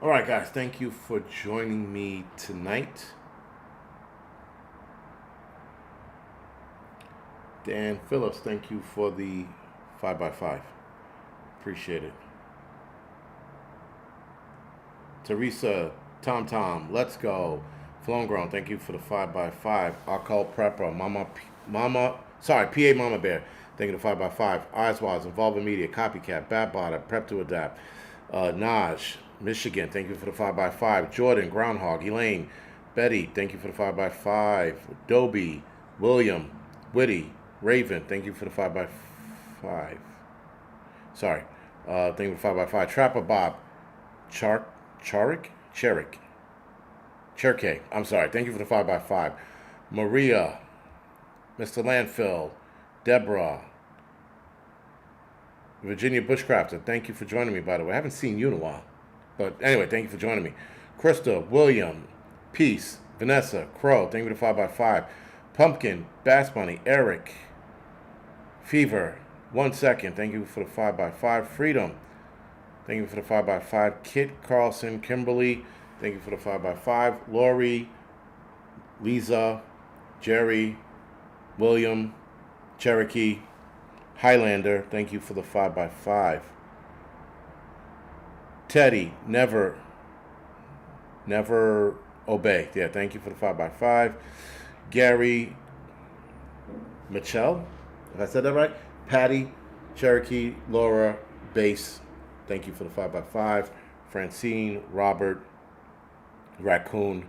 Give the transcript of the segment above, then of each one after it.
All right, guys, thank you for joining me tonight. Dan Phillips, thank you for the 5x5. Appreciate it. Teresa, Tom, let's go. Flown Grown, thank you for the 5x5. Occult Prepper, PA Mama Bear, thank you for the 5x5. Eyes Wise, Involving Media, Copycat, Bad Botter, Prep to Adapt. Naj, Michigan, thank you for the 5x5. Jordan, Groundhog, Elaine, Betty, thank you for the 5x5. Adobe, William, Witty, Raven, thank you for the 5x5. Sorry. Thank you for the 5x5. Trapper Bob, Cherke. I'm sorry. Thank you for the 5x5. Maria, Mr. Landfill, Deborah, Virginia Bushcrafter, thank you for joining me, by the way. I haven't seen you in a while. But anyway, thank you for joining me. Krista, William, Peace, Vanessa, Crow, thank you for the 5x5. Pumpkin, Bass Bunny, Eric, Fever, 1 second, thank you for the 5x5. Freedom, thank you for the 5x5. Kit Carlson, Kimberly, thank you for the 5x5. Lori, Lisa, Jerry, William, Cherokee, Highlander, thank you for the 5x5. Teddy, never obey. Yeah, thank you for the 5x5. Gary, Michelle, if I said that right. Patty, Cherokee, Laura, Bass, thank you for the 5x5. Francine, Robert, Raccoon,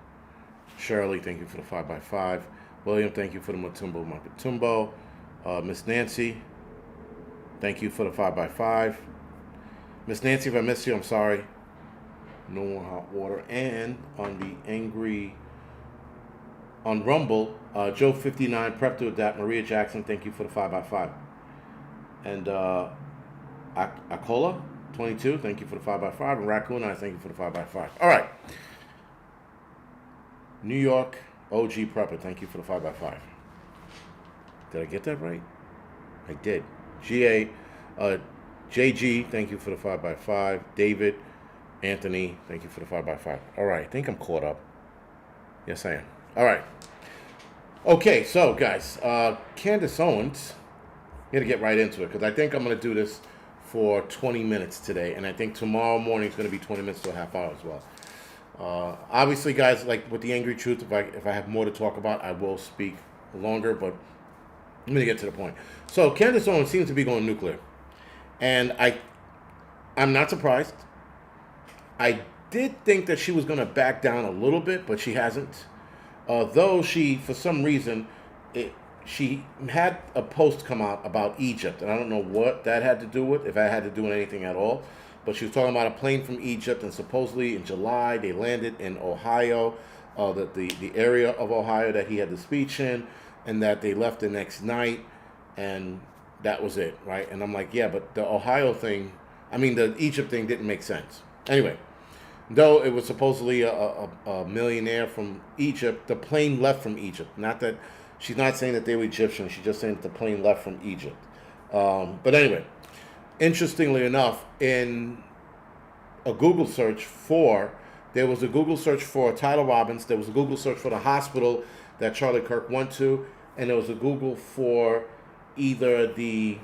Shirley, thank you for the 5x5. William, thank you for the Matumbo. Miss Nancy, thank you for the 5x5. Miss Nancy, if I missed you, I'm sorry. No more hot water. And on the on Rumble, Joe 59, Prep to Adapt, Maria Jackson, thank you for the 5x5. And Akola 22, thank you for the 5x5. And Raccoon, I thank you for the 5x5. All right. New York OG Prepper, thank you for the 5x5. Did I get that right? I did. JG, thank you for the 5x5. David, Anthony, thank you for the 5x5. All right, I think I'm caught up. Yes, I am. All right. Okay, so guys, Candace Owens, I'm going to get right into it because I think I'm going to do this for 20 minutes today, and I think tomorrow morning is going to be 20 minutes to a half hour as well. Obviously, guys, like with the Angry Truth, if I have more to talk about, I will speak longer, but I'm going to get to the point. So Candace Owens seems to be going nuclear. And I'm not surprised. I did think that she was going to back down a little bit, but she hasn't. Though she, for some reason, she had a post come out about Egypt. And I don't know what that had to do with, if I had to do with anything at all. But she was talking about a plane from Egypt, and supposedly in July they landed in Ohio, the area of Ohio that he had the speech in, and that they left the next night, and that was it, right? And I'm like, yeah, but the Ohio thing, the Egypt thing didn't make sense. Anyway, though it was supposedly a millionaire from Egypt, the plane left from Egypt. Not that, she's not saying that they were Egyptian, she's just saying that the plane left from Egypt. But anyway, interestingly enough, in a Google search there was a Google search for Tyler Robbins, there was a Google search for the hospital that Charlie Kirk went to, and there was a Google for either the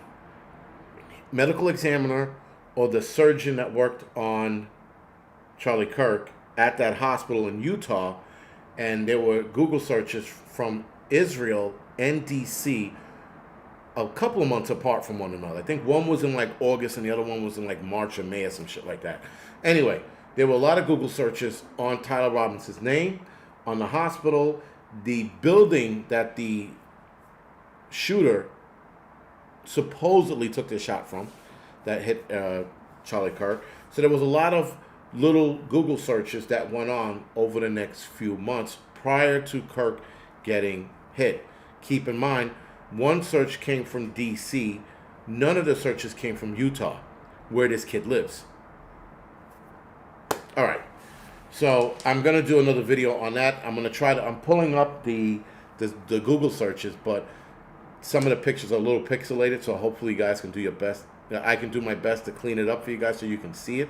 medical examiner or the surgeon that worked on Charlie Kirk at that hospital in Utah, and there were Google searches from Israel and DC a couple of months apart from one another. I think one was in like August and the other one was in like March or May or some shit like that. Anyway, there were a lot of Google searches on Tyler Robbins' name, on the hospital, the building that the shooter supposedly took the shot from that hit Charlie Kirk. So there was a lot of little Google searches that went on over the next few months prior to Kirk getting hit. Keep in mind, one search came from DC. None of the searches came from Utah, where this kid lives. All right. So I'm going to do another video on that. I'm pulling up the Google searches, but some of the pictures are a little pixelated, so hopefully you guys can do your best. I can do my best to clean it up for you guys so you can see it.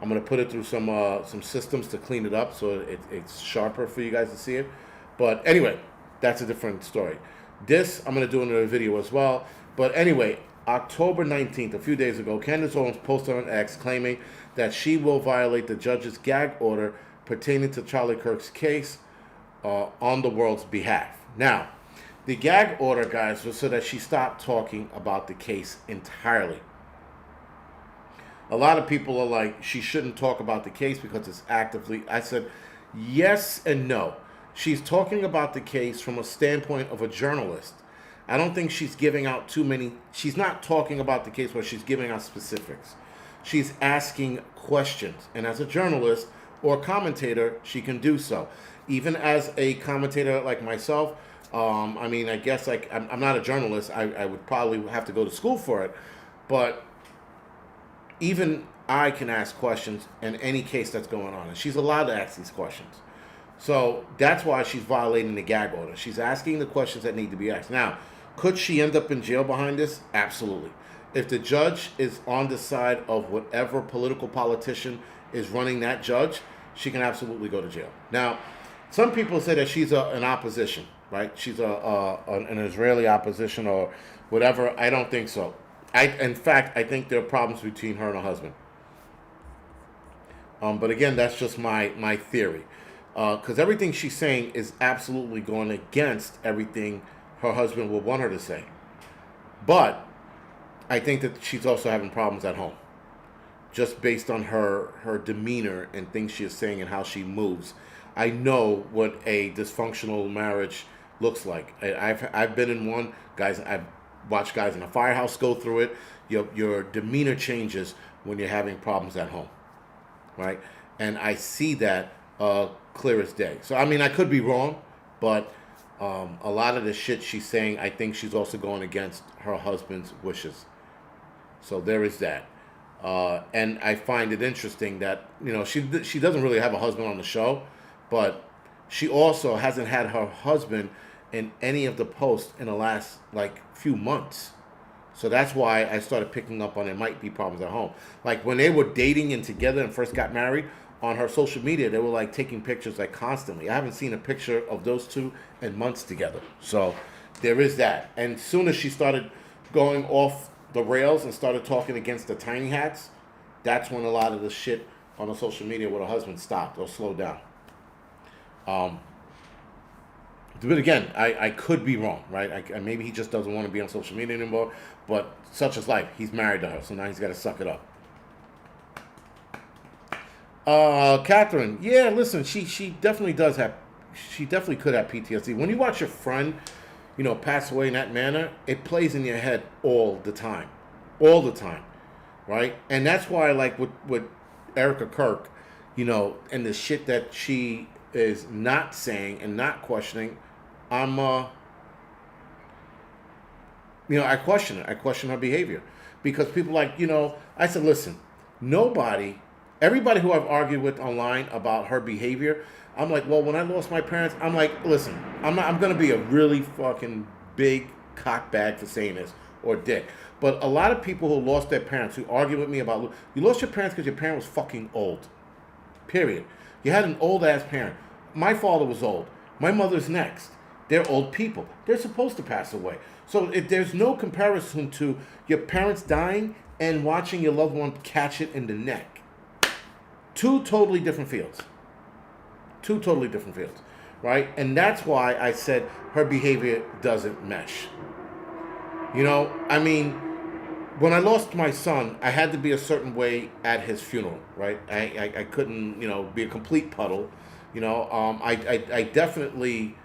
I'm gonna put it through some systems to clean it up so it's sharper for you guys to see it. But anyway, that's a different story. This I'm gonna do another video as well. But anyway, October 19th, a few days ago, Candace Owens posted on X claiming that she will violate the judge's gag order pertaining to Charlie Kirk's case on the world's behalf. Now, the gag order, guys, was so that she stopped talking about the case entirely. A lot of people are like, she shouldn't talk about the case because it's actively. I said, yes and no. She's talking about the case from a standpoint of a journalist. I don't think she's giving out too many. She's not talking about the case where she's giving out specifics. She's asking questions. And as a journalist or commentator, she can do so. Even as a commentator like myself, I mean, I guess like I'm not a journalist. I would probably have to go to school for it. But even I can ask questions in any case that's going on. And she's allowed to ask these questions. So that's why she's violating the gag order. She's asking the questions that need to be asked. Now, could she end up in jail behind this? Absolutely. If the judge is on the side of whatever political politician is running that judge, she can absolutely go to jail. Now, some people say that she's an opposition, right? She's an Israeli opposition or whatever. I don't think so. In fact, I think there are problems between her and her husband. But again, that's just my theory. Because everything she's saying is absolutely going against everything her husband would want her to say. But I think that she's also having problems at home. Just based on her demeanor and things she is saying and how she moves. I know what a dysfunctional marriage looks like. I've been in one, guys. I've watched guys in a firehouse go through it. Your demeanor changes when you're having problems at home, right? And I see that clear as day. So I mean, I could be wrong, but a lot of the shit she's saying, I think she's also going against her husband's wishes. So there is that. And I find it interesting that, you know, she doesn't really have a husband on the show, but she also hasn't had her husband in any of the posts in the last, like, few months. So that's why I started picking up on it might be problems at home. Like, when they were dating and together and first got married, on her social media, they were, like, taking pictures, like, constantly. I haven't seen a picture of those two in months together. So there is that. And as soon as she started going off the rails and started talking against the tiny hats, that's when a lot of the shit on the social media with her husband stopped or slowed down. But again, I could be wrong, right? Maybe he just doesn't want to be on social media anymore, but such is life. He's married to her, so now he's got to suck it up. Catherine, yeah, listen, she definitely does have, she definitely could have PTSD. When you watch your friend, you know, pass away in that manner, it plays in your head all the time, right? And that's why, like with Erica Kirk, you know, and the shit that she is not saying and not questioning, I'm, you know, I question it. I question her behavior because people like, you know, I said, listen, everybody who I've argued with online about her behavior, I'm like, well, when I lost my parents, I'm like, listen, I'm going to be a really fucking big cockbag for saying this, or dick. But a lot of people who lost their parents, who argue with me about, you lost your parents because your parent was fucking old. Period. You had an old-ass parent. My father was old. My mother's next. They're old people. They're supposed to pass away. So there's no comparison to your parents dying and watching your loved one catch it in the neck. Two totally different fields. Right? And that's why I said her behavior doesn't mesh. You know, I mean, when I lost my son, I had to be a certain way at his funeral, right? I couldn't, you know, be a complete puddle. You know, I definitely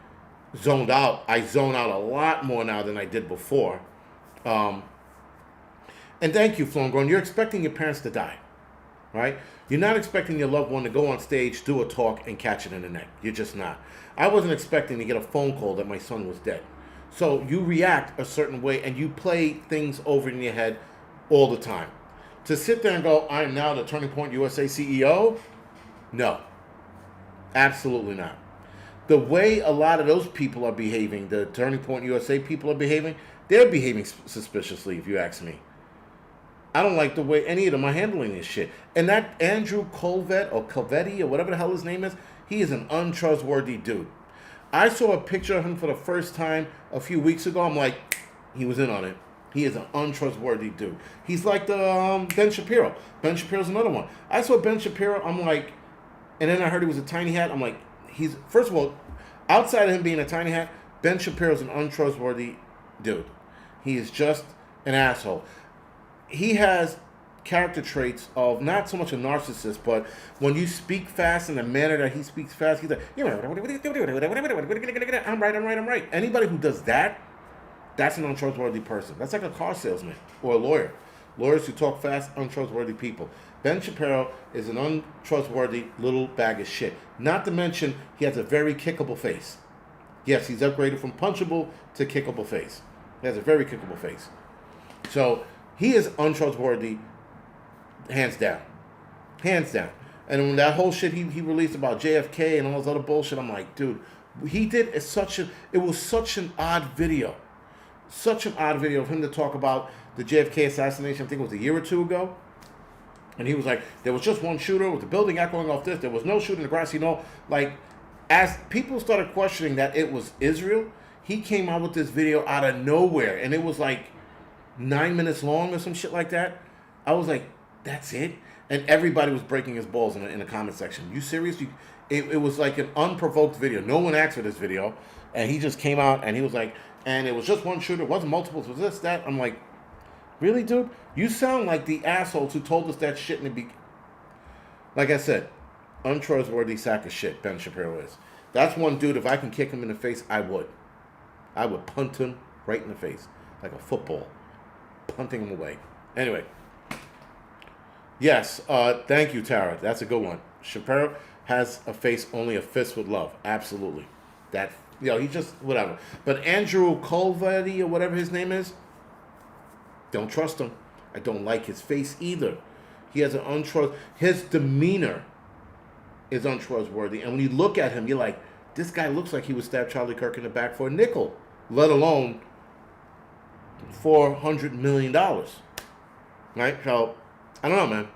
zoned out. I zone out a lot more now than I did before. And thank you, Flown. You're expecting your parents to die, right? You're not expecting your loved one to go on stage, do a talk, and catch it in the neck. You're just not. I wasn't expecting to get a phone call that my son was dead. So you react a certain way, and you play things over in your head all the time. To sit there and go, I'm now the Turning Point USA CEO? No. Absolutely not. The way a lot of those people are behaving, the Turning Point USA people are behaving, they're behaving suspiciously, if you ask me. I don't like the way any of them are handling this shit. And that Andrew Colvet or Colvetti or whatever the hell his name is, he is an untrustworthy dude. I saw a picture of him for the first time a few weeks ago. I'm like, he was in on it. He is an untrustworthy dude. He's like the Ben Shapiro. Ben Shapiro's another one. I saw Ben Shapiro. I'm like, and then I heard he was a tiny hat. I'm like, he's, first of all, outside of him being a tiny hat, Ben Shapiro's an untrustworthy dude. He is just an asshole. He has character traits of not so much a narcissist, but when you speak fast in the manner that he speaks fast, he's like, I'm right. Anybody who does that, that's an untrustworthy person. That's like a car salesman or a lawyer. Lawyers who talk fast, untrustworthy people. Ben Shapiro is an untrustworthy little bag of shit. Not to mention, he has a very kickable face. Yes, he's upgraded from punchable to kickable face. He has a very kickable face. So, he is untrustworthy, hands down. Hands down. And when that whole shit he released about JFK and all this other bullshit, I'm like, dude, it was such an odd video. Such an odd video of him to talk about the JFK assassination, I think it was a year or two ago. And he was like, there was just one shooter with the building echoing off this. There was no shooter in the grass, Like, as people started questioning that it was Israel, he came out with this video out of nowhere. And it was like 9 minutes long or some shit like that. I was like, that's it? And everybody was breaking his balls in the comment section. You serious? It was like an unprovoked video. No one asked for this video. And he just came out and he was like, and it was just one shooter. It wasn't multiples. It was this, that. I'm like, really, dude? You sound like the assholes who told us that shit in the beginning. Like I said, untrustworthy sack of shit, Ben Shapiro is. That's one dude, if I can kick him in the face, I would. I would punt him right in the face. Like a football. Punting him away. Anyway. Yes, thank you, Tara. That's a good one. Shapiro has a face only a fist would love. Absolutely. That, he just, whatever. But Andrew Colvetti or whatever his name is, don't trust him. I don't like his face either. He has his demeanor is untrustworthy. And when you look at him, you're like, this guy looks like he would stab Charlie Kirk in the back for a nickel, let alone $400 million. Right? So, I don't know, man.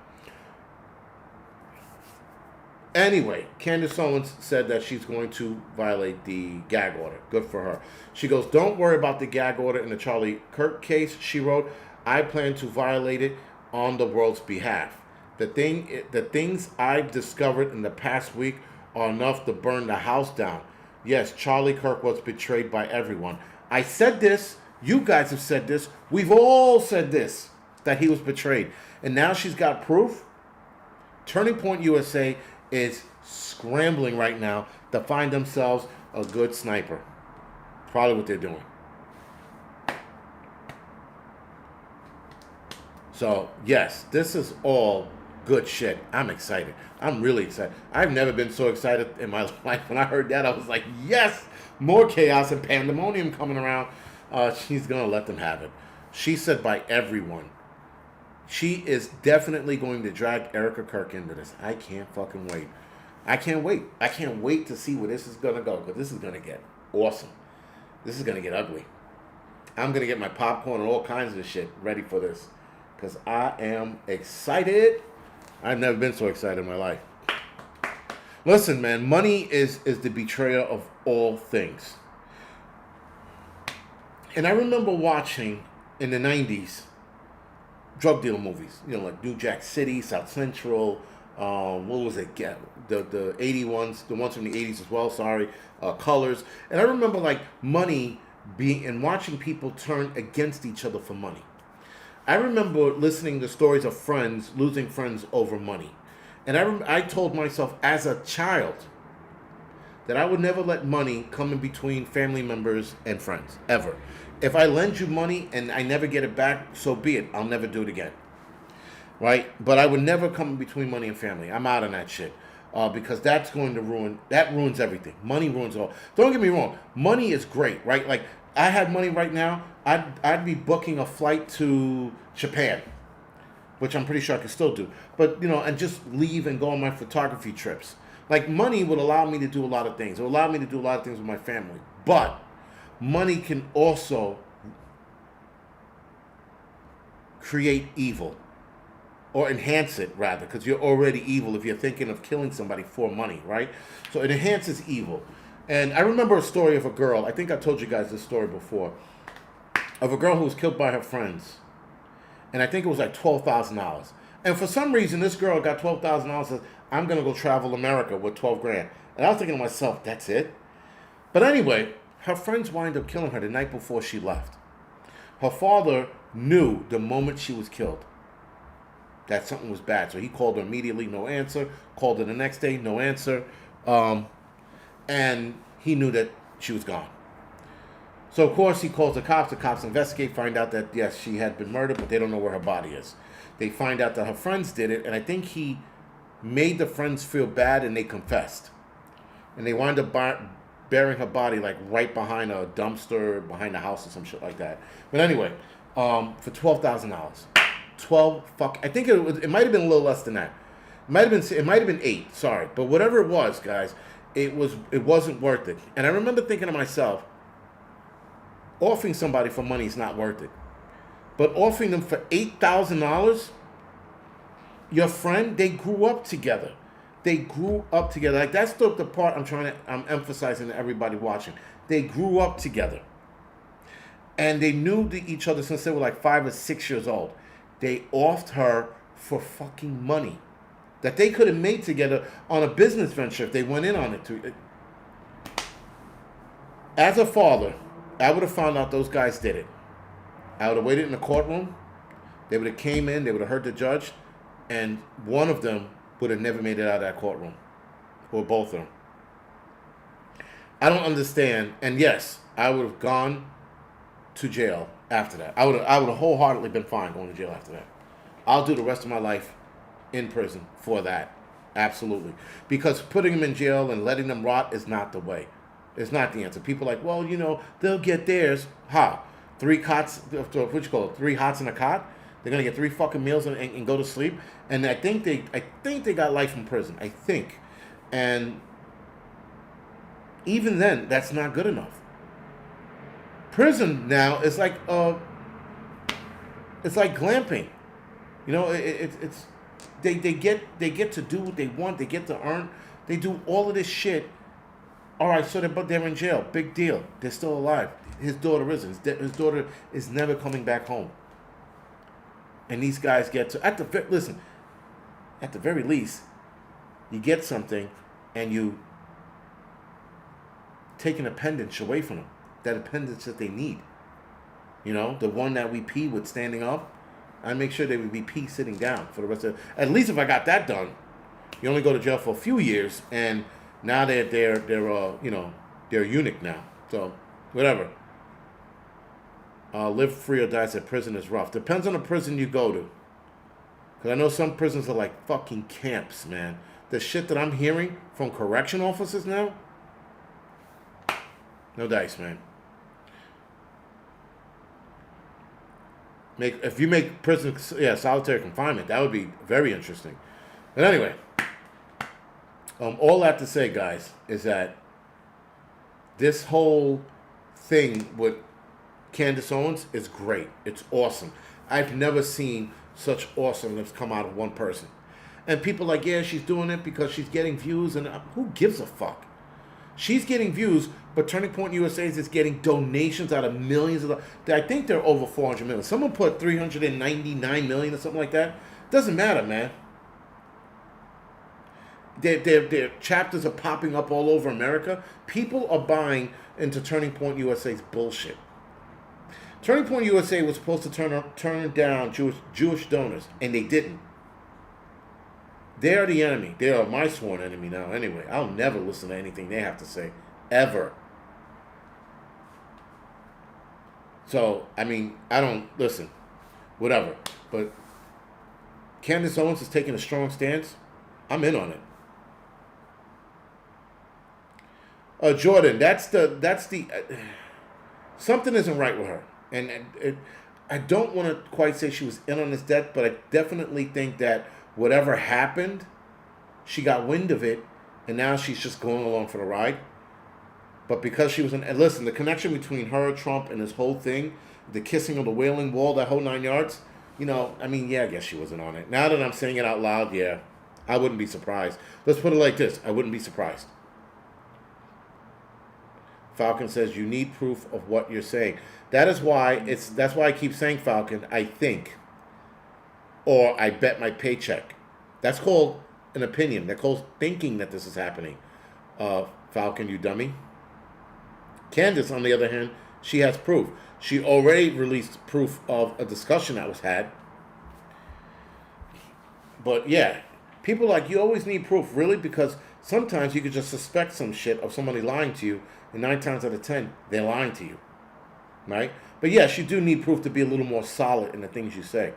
Anyway, Candace Owens said that she's going to violate the gag order. Good for her. She goes, don't worry about the gag order in the Charlie Kirk case. She wrote, I plan to violate it on the world's behalf. The things I've discovered in the past week are enough to burn the house down. Yes, Charlie Kirk was betrayed by everyone. I said this. You guys have said this. We've all said this, that he was betrayed. And now she's got proof. Turning Point USA is scrambling right now to find themselves a good sniper. Probably what they're doing. So, yes, this is all good shit. I'm excited. I'm really excited. I've never been so excited in my life. When I heard that, I was like, yes, more chaos and pandemonium coming around. She's going to let them have it. She said by everyone. She is definitely going to drag Erica Kirk into this. I can't fucking wait. I can't wait. I can't wait to see where this is going to go, because this is going to get awesome. This is going to get ugly. I'm going to get my popcorn and all kinds of shit ready for this, because I am excited. I've never been so excited in my life. Listen, man, money is the betrayer of all things. And I remember watching in the 90s drug dealer movies, like New Jack City, South Central, what was it? The 80 ones, the ones from the 80s as well, Colors. And I remember like money being, and watching people turn against each other for money. I remember listening to stories of friends losing friends over money. And I told myself as a child that I would never let money come in between family members and friends, ever. If I lend you money and I never get it back, so be it. I'll never do it again. Right? But I would never come in between money and family. I'm out on that shit. Because that ruins everything. Money ruins all. Don't get me wrong. Money is great, right? Like, I had money right now, I'd be booking a flight to Japan, which I'm pretty sure I can still do. But, and just leave and go on my photography trips. Like, money would allow me to do a lot of things. It would allow me to do a lot of things with my family. But money can also create evil, or enhance it rather, because you're already evil if you're thinking of killing somebody for money, right? So it enhances evil. And I remember a story of a girl, I think I told you guys this story before, of a girl who was killed by her friends. And I think it was like $12,000. And for some reason, this girl got $12,000, says, I'm going to go travel America with 12 grand. And I was thinking to myself, that's it? But anyway, her friends wind up killing her the night before she left. Her father knew the moment she was killed that something was bad. So he called her immediately, no answer. Called her the next day, no answer. And he knew that she was gone. So, of course, he calls the cops. The cops investigate, find out that, yes, she had been murdered, but they don't know where her body is. They find out that her friends did it, and I think he made the friends feel bad, and they confessed. And they wind up burying her body, like, right behind a dumpster, behind the house or some shit like that. But anyway, for $12,000. I think it might have been a little less than that. It might have been 8, sorry. But whatever it was, guys, it wasn't worth it. And I remember thinking to myself, offering somebody for money is not worth it. But offering them for $8,000, your friend, they grew up together. Like, that's the part I'm emphasizing to everybody watching. They grew up together. And they knew each other since they were like 5 or 6 years old. They offed her for fucking money that they could have made together on a business venture if they went in on it. As a father, I would have found out those guys did it. I would have waited in the courtroom. They would have came in. They would have heard the judge. And one of them would have never made it out of that courtroom. Or both of them. I don't understand. And yes, I would have gone to jail after that. I would have wholeheartedly been fine going to jail after that. I'll do the rest of my life in prison for that. Absolutely. Because putting them in jail and letting them rot is not the way. It's not the answer. People are like, well, they'll get theirs. How? 3 cots, what you call it? 3 hots in a cot? They're going to get 3 fucking meals and go to sleep? And I think they got life in prison. I think. And even then, that's not good enough. Prison now is like it's like glamping. It's they get to do what they want. They get to earn. They do all of this shit. All right, so they're in jail. Big deal. They're still alive. His daughter isn't. His daughter is never coming back home. And these guys get to at the very least, you get something, and you take an appendage away from them. That appendage that they need. The one that we pee with standing up. I make sure they would be pee sitting down for the rest of. At least if I got that done, you only go to jail for a few years, and now they're a eunuch now. So whatever. Live free or die at prison is rough. Depends on the prison you go to. Because I know some prisons are like fucking camps, man. The shit that I'm hearing from correction officers now. No dice, man. If you make prison, solitary confinement, that would be very interesting. But anyway, all that to say, guys, is that this whole thing with Candace Owens is great. It's awesome. I've never seen such awesomeness come out of one person. And people are like, yeah, she's doing it because she's getting views, and who gives a fuck? She's getting views, but Turning Point USA is getting donations out of millions of dollars. I think they're over 400 million. Someone put 399 million or something like that. Doesn't matter, man. Their chapters are popping up all over America. People are buying into Turning Point USA's bullshit. Turning Point USA was supposed to turn down Jewish donors, and they didn't. They are the enemy. They are my sworn enemy now. Anyway, I'll never listen to anything they have to say. Ever. So, I don't listen. Whatever. But Candace Owens is taking a strong stance. I'm in on it. Jordan, that's the something isn't right with her. And I don't want to quite say she was in on this death, but I definitely think that whatever happened, she got wind of it, and now she's just going along for the ride. But because she was and listen, the connection between her, Trump, and this whole thing, the kissing of the Wailing Wall, that whole 9 yards, I mean, yeah, I guess she wasn't on it. Now that I'm saying it out loud, yeah, I wouldn't be surprised. Let's put it like this: I wouldn't be surprised. Falcon says you need proof of what you're saying. That's why I keep saying, Falcon, I think, or I bet my paycheck. That's called an opinion. That's called thinking that this is happening. Falcon, you dummy. Candace, on the other hand, she has proof. She already released proof of a discussion that was had. But yeah, people like, you always need proof, really, because sometimes you could just suspect some shit of somebody lying to you, and 9 times out of 10, they're lying to you, right? But yes, you do need proof to be a little more solid in the things you say.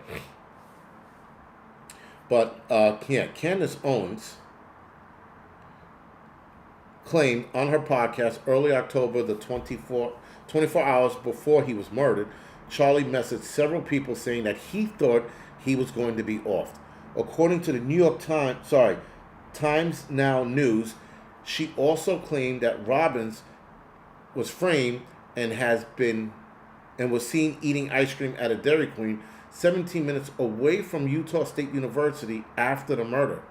But yeah, Candace Owens claimed on her podcast early October, the 24 hours before he was murdered, Charlie messaged several people saying that he thought he was going to be off. According to the New York Times Now News, she also claimed that Robbins was framed and was seen eating ice cream at a Dairy Queen 17 minutes away from Utah State University after the murder,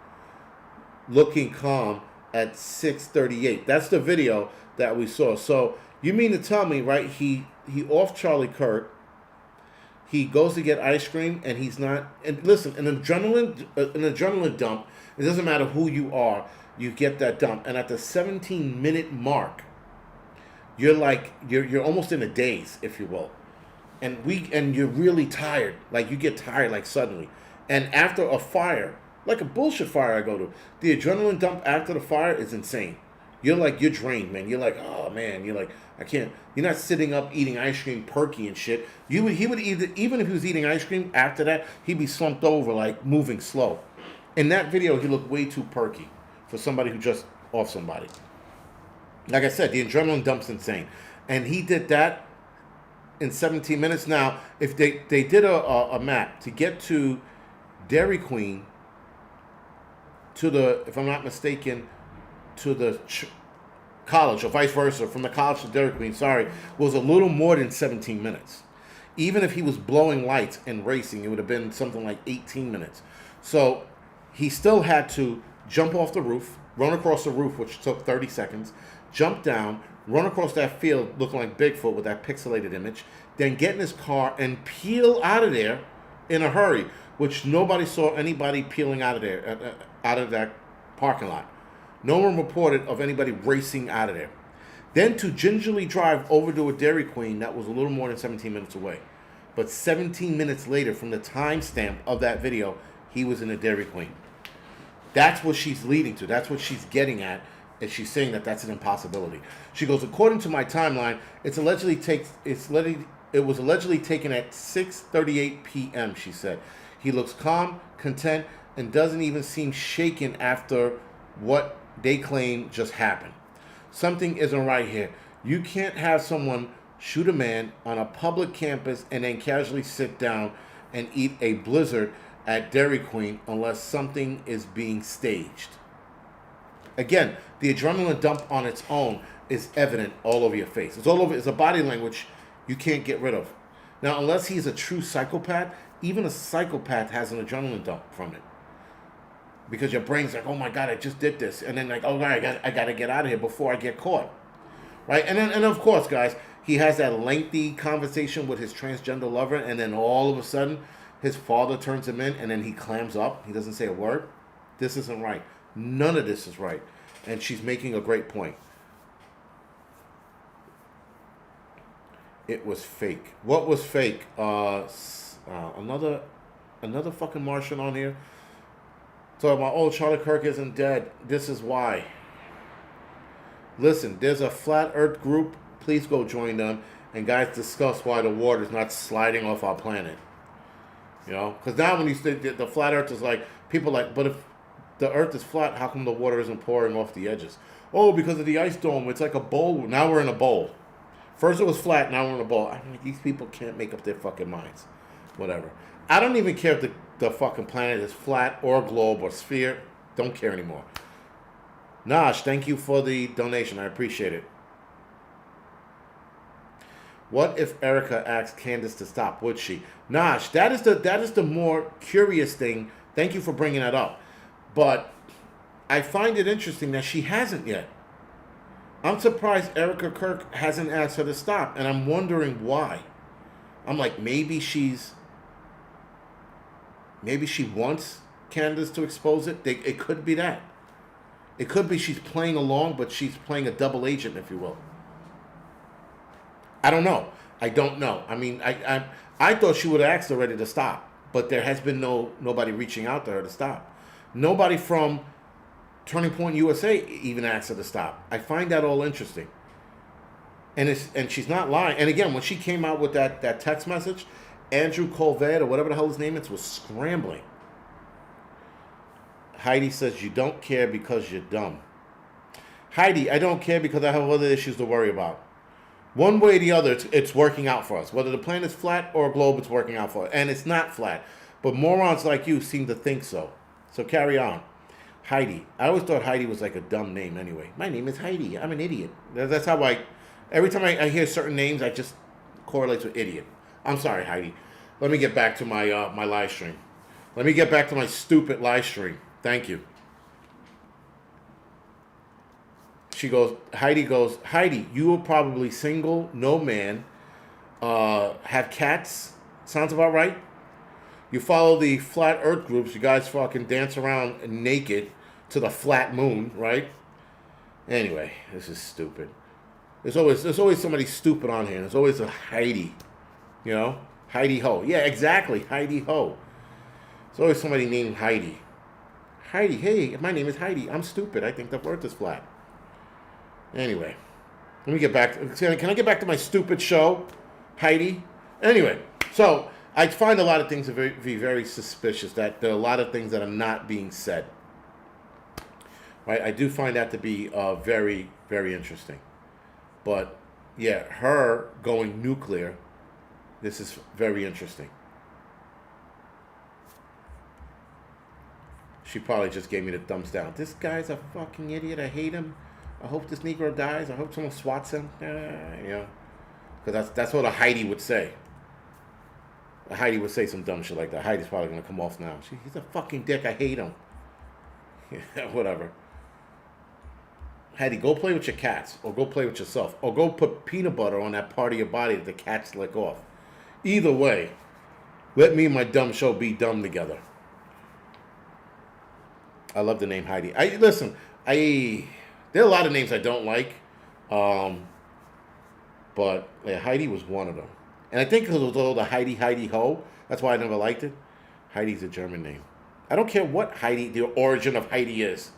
looking calm at 6:38. That's the video that we saw. So you mean to tell me, right? He off Charlie Kirk. He goes to get ice cream, and he's not. And listen, an adrenaline dump. It doesn't matter who you are, you get that dump. And at the 17-minute mark, you're almost in a daze, if you will, and you're really tired. Like, you get tired like suddenly, and after a fire, like a bullshit fire I go to, the adrenaline dump after the fire is insane. You're drained, man. You're like, oh man, you're like, I can't. You're not sitting up eating ice cream, perky and shit. He would either, even if he was eating ice cream after that, he'd be slumped over, like moving slow. In that video, he looked way too perky for somebody who just off somebody. Like I said, the adrenaline dump's insane, and he did that in 17 minutes. Now, if they did a map to get to Dairy Queen, to the, if I'm not mistaken, to the college, or vice versa, from the college to Dairy Queen, was a little more than 17 minutes. Even if he was blowing lights and racing, it would have been something like 18 minutes. So he still had to jump off the roof, run across the roof, which took 30 seconds, jump down, run across that field looking like Bigfoot with that pixelated image, then get in his car and peel out of there in a hurry, which nobody saw anybody peeling out of there, out of that parking lot. No one reported of anybody racing out of there. Then to gingerly drive over to a Dairy Queen that was a little more than 17 minutes away. But 17 minutes later, from the timestamp of that video, he was in a Dairy Queen. That's what she's leading to. That's what she's getting at. And she's saying that that's an impossibility. She goes, according to my timeline, it was allegedly taken at 6:38 p.m., she said. He looks calm, content, and doesn't even seem shaken after what they claim just happened. Something isn't right here. You can't have someone shoot a man on a public campus and then casually sit down and eat a blizzard at Dairy Queen unless something is being staged. Again, the adrenaline dump on its own is evident all over your face. It's all over. It's a body language you can't get rid of. Now, unless he's a true psychopath, even a psychopath has an adrenaline dump from it. Because your brain's like, oh my God, I just did this. And then like, oh God, I got to get out of here before I get caught. Right? And of course, guys, he has that lengthy conversation with his transgender lover. And then all of a sudden, his father turns him in and then he clams up. He doesn't say a word. This isn't right. None of this is right. And she's making a great point. It was fake. What was fake? Another fucking Martian on here. Talking about, oh, Charlie Kirk isn't dead. This is why. Listen, there's a flat earth group. Please go join them. And guys, discuss why the water is not sliding off our planet. You know? Because now when you say the flat earth is like, people like, but if the earth is flat, how come the water isn't pouring off the edges? Oh, because of the ice dome. It's like a bowl. Now we're in a bowl. First it was flat, now we're in a bowl. I mean, these people can't make up their fucking minds. Whatever. I don't even care if the fucking planet is flat or globe or sphere. Don't care anymore. Nash, thank you for the donation. I appreciate it. What if Erica asked Candace to stop? Would she? Nash, that is the more curious thing. Thank you for bringing that up. But I find it interesting that she hasn't yet. I'm surprised Erica Kirk hasn't asked her to stop, and I'm wondering why. I'm like, maybe she wants Candace to expose it. It could be that. It could be she's playing along, but she's playing a double agent, if you will. I don't know. I don't know. I mean, I thought she would have asked already to stop, but there has been nobody reaching out to her to stop. Nobody from Turning Point USA even asked her to stop. I find that all interesting. And she's not lying. And again, when she came out with that text message, Andrew Colvett or whatever the hell his name is was scrambling. Heidi says, you don't care because you're dumb. Heidi, I don't care because I have other issues to worry about. One way or the other, it's working out for us. Whether the planet's flat or a globe, it's working out for us. And it's not flat. But morons like you seem to think so. So carry on. Heidi. I always thought Heidi was like a dumb name anyway. My name is Heidi. I'm an idiot. That's how every time I hear certain names, I just correlate to idiot. I'm sorry, Heidi. Let me get back to my my live stream. Let me get back to my stupid live stream. Thank you. Heidi goes, Heidi, you were probably single, no man, have cats. Sounds about right. You follow the flat earth groups. You guys fucking dance around naked to the flat moon, right? Anyway, this is stupid. There's always somebody stupid on here. There's always a Heidi, you know? Heidi Ho. Yeah, exactly. Heidi Ho. There's always somebody named Heidi. Heidi, hey, my name is Heidi. I'm stupid. I think the earth is flat. Anyway, let me get back. Can I get back to my stupid show, Heidi? Anyway, so I find a lot of things to be very suspicious. That there are a lot of things that are not being said. Right? I do find that to be very, very interesting. But yeah, her going nuclear. This is very interesting. She probably just gave me the thumbs down. This guy's a fucking idiot. I hate him. I hope this Negro dies. I hope someone swats him. You know, because that's what a Heidi would say. A Heidi would say some dumb shit like that. Heidi's probably gonna come off now. He's a fucking dick. I hate him. Yeah, whatever. Heidi, go play with your cats, or go play with yourself, or go put peanut butter on that part of your body that the cats lick off. Either way, let me and my dumb show be dumb together. I love the name Heidi. There are a lot of names I don't like, but yeah, Heidi was one of them. And I think because it was all the Heidi Ho, that's why I never liked it. Heidi's a German name. I don't care what the origin of Heidi is.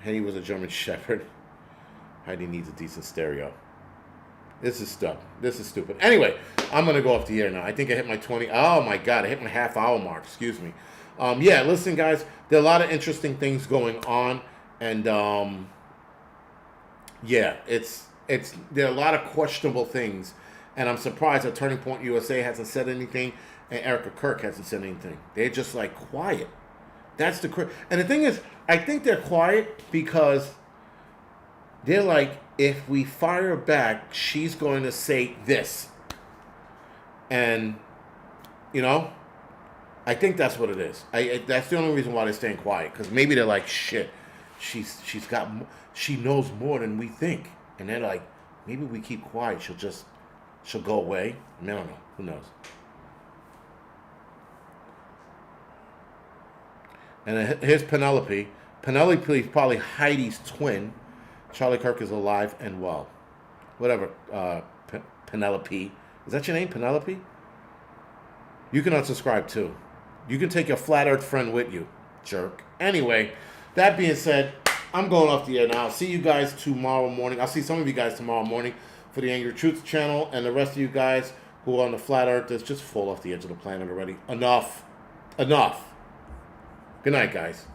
Heidi was a German shepherd. Heidi needs a decent stereo. This is stuff. This is stupid. Anyway, I'm going to go off the air now. I think I hit my 20. Oh, my God. I hit my half-hour mark. Excuse me. Yeah, listen, guys. There are a lot of interesting things going on. And, yeah, there are a lot of questionable things. And I'm surprised that Turning Point USA hasn't said anything and Erica Kirk hasn't said anything. They're just, like, quiet. That's and the thing is, I think they're quiet because they're like, if we fire back, she's going to say this. And, you know, I think that's what it is. That's the only reason why they're staying quiet. Because maybe they're like, shit, she knows more than we think. And they're like, maybe we keep quiet, she'll go away. I don't know. Who knows? And here's Penelope. Penelope is probably Heidi's twin. Charlie Kirk is alive and well. Whatever, Penelope. Is that your name, Penelope? You can unsubscribe too. You can take your flat earth friend with you, jerk. Anyway, that being said, I'm going off the air now. I'll see you guys tomorrow morning. I'll see some of you guys tomorrow morning for the Angry Truth channel. And the rest of you guys who are on the flat earthers, just fall off the edge of the planet already. Enough. Good night, guys.